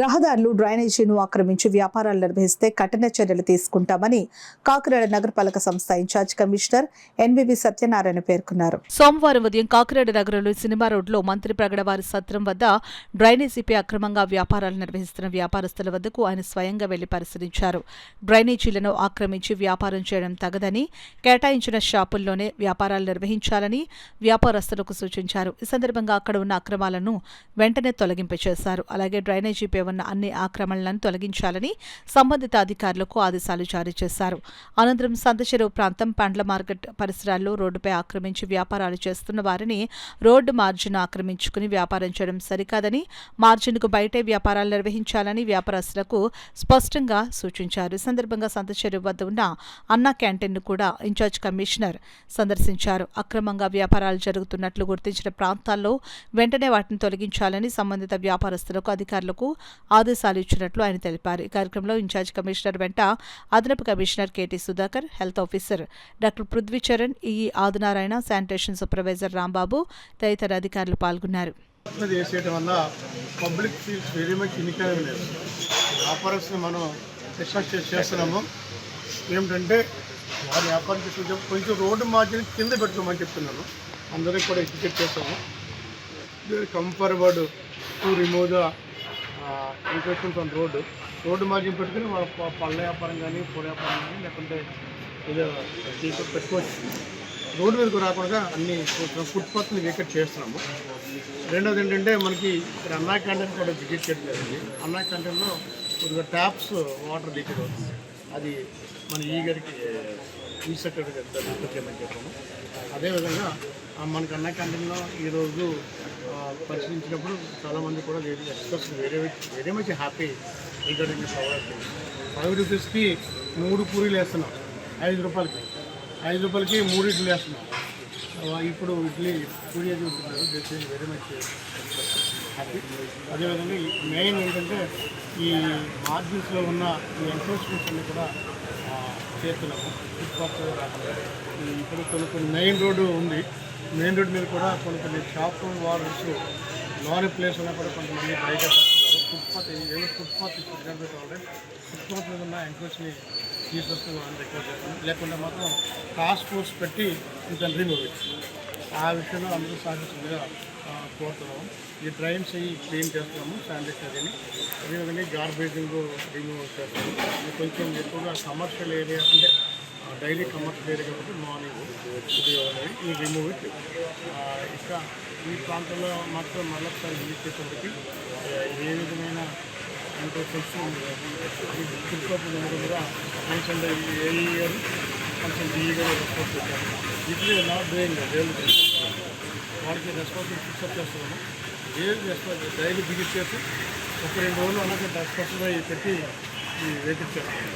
రహదారులు డ్రైనేజీను ఆక్రమించి వ్యాపారాలు నిర్వహిస్తే కఠిన చర్యలు తీసుకుంటామని కాకినాడ నగరపాలక సంస్థ ఇన్ఛార్జ్ కమిషనర్ ఎన్వివి సత్యనారాయణ పేర్కొన్నారు. సోమవారం ఉదయం కాకినాడ నగరంలో సినిమా రోడ్లో మంత్రి ప్రగడవారి సత్రం వద్ద డ్రైనేజీపై అక్రమంగా వ్యాపారాలు నిర్వహిస్తున్న వ్యాపారస్తుల వద్దకు ఆయన స్వయంగా వెళ్లి పరిశీలించారు. డ్రైనేజీలను ఆక్రమించి వ్యాపారం చేయడం తగదని, కేటాయించిన షాపుల్లోనే వ్యాపారాలు నిర్వహించాలని వ్యాపారస్తులకు సూచించారు. ఈ సందర్భంగా అక్కడ ఉన్న అక్రమాలను వెంటనే తొలగింపచేశారు. అలాగే డ్రైనేజీపై ఉన్న అన్ని ఆక్రమణలను తొలగించాలని సంబంధిత అధికారులకు ఆదేశాలు జారీ చేశారు. అనంతరం సంతచెరువు ప్రాంతం, పండ్ల మార్కెట్ పరిసరాల్లో రోడ్డుపై ఆక్రమించి వ్యాపారాలు చేస్తున్న వారిని రోడ్డు మార్జిన్ ఆక్రమించుకుని వ్యాపారం చేయడం సరికాదని, మార్జిన్కు బయటే వ్యాపారాలు నిర్వహించాలని వ్యాపారస్తులకు స్పష్టంగా సూచించారు. ఈ సందర్భంగా సంతచెరువు వద్ద ఉన్న అన్నా క్యాంటీన్ను కూడా ఇన్ఛార్జ్ కమిషనర్ సందర్శించారు. అక్రమంగా వ్యాపారాలు జరుగుతున్నట్లు గుర్తించిన ప్రాంతాల్లో వెంటనే వాటిని తొలగించాలని సంబంధిత వ్యాపారస్తులకు, అధికారులకు ఆదేశాలు ఇచ్చినట్లు ఆయన తెలిపారు. ఈ కార్యక్రమంలో ఇన్ఛార్జ్ కమిషనర్ వెంట అదనపు commissioner KT Sudhakar, health officer doctor Prithvi Charan, EE Adinarayana, sanitation supervisor Rambabu తదితర అధికారులు పాల్గొన్నారు. మనం చేస్తున్నాము ఏమిటంటే వారి వ్యాపారం చేసే కొంచెం రోడ్డు మార్జిన్ కింద పెట్టుకోమని చెప్తున్నాను. అందరికీ కూడా ఎడ్యుకేట్ చేస్తాము. Comfortable to remove the encroachment on road margin పెట్టుకుని వాళ్ళ పళ్ళ వ్యాపారం కానీ, పూల వ్యాపారం కానీ, లేకుంటే ఏదో పెట్టుకోవచ్చు. రోడ్డు మీదకు రాకుండా అన్ని ఫుట్పాత్ని వేకెట్ చేస్తున్నాము. రెండోది ఏంటంటే మనకి ఇక్కడ అన్నా క్యాంటీన్ కూడా విజిట్ చేయడం జరిగింది. అన్నా క్యాంటీన్లో కొద్దిగా ట్యాప్స్ వాటర్ లీకేజ్ అవుతుంది. అది మన ఈ సెక్రటరీ రిపోర్ట్ చేయమని చెప్పాము. అదేవిధంగా మనకు అన్నా క్యాంటీన్లో ఈరోజు పరిశీలించినప్పుడు చాలామంది కూడా experts very much happy regarding ₹5కి 3 పూరీలు వేస్తున్నాం. ₹5 5 3 ఇడ్లీ వేస్తున్నాం. ఇప్పుడు ఇడ్లీ పూరి అది ఉంటున్నారు. This is very much happy. అదేవిధంగా మెయిన్ ఏంటంటే ఈ మార్జిన్స్లో ఉన్న ఈ ఎన్ఫోర్స్మెంట్స్ అన్నీ కూడా చేస్తున్నాము. ఫుట్పాత్ రాకుండా ఇప్పుడు కొన్ని మెయిన్ రోడ్డు ఉంది. మెయిన్ రోడ్ మీద కూడా కొన్ని షాప్ వార్డ్స్ లోని ప్లేస్ ఉన్నా కూడా కొంతమంది బయట చేస్తున్నారు. ఫుట్పాత్ ఫుట్పాత్ మీద ఉన్న ఎంక్రోచ్ని తీసుకొస్తూ వాళ్ళని రిక్వెస్ట్ చేస్తాం. లేకుండా మాత్రం టాస్క్ ఫోర్స్ పెట్టి ఇంత రిమూవ్ ఆ విషయంలో అందరూ సహకరించిందిగా కోరుతున్నాము. ఈ డ్రైన్స్ క్లీన్ చేస్తున్నాము, శానిటైజర్ని. అదేవిధంగా గార్బేజింగ్ రిమూవ్ చేస్తాము. కొంచెం ఎక్కువగా కమర్షియల్ ఏరియా అంటే డైలీ కమర్షియల్ ఏరియా కాబట్టి మార్నింగ్ ఈ రిమూవ్ ఇట్. ఇంకా ఈ ప్రాంతంలో మాత్రం మళ్ళొకసారి విజిట్ చేసేందుకు ఏ విధమైన కూడా కొంచెం ఏఈ గారు, కొంచెం డిఈ గారు రెస్పాన్స్ పెట్టారు. ఇట్లే నాట్ డూయింగ్ వాడికి రెస్పాన్సిబిలిటీ ఫిక్సప్ చేస్తున్నాము. డైలీ విజిట్ చేసి 1-2 రోజులు అలాగే రెస్పాన్సిబుల్ పెట్టి వెయిట్ చేస్తాము.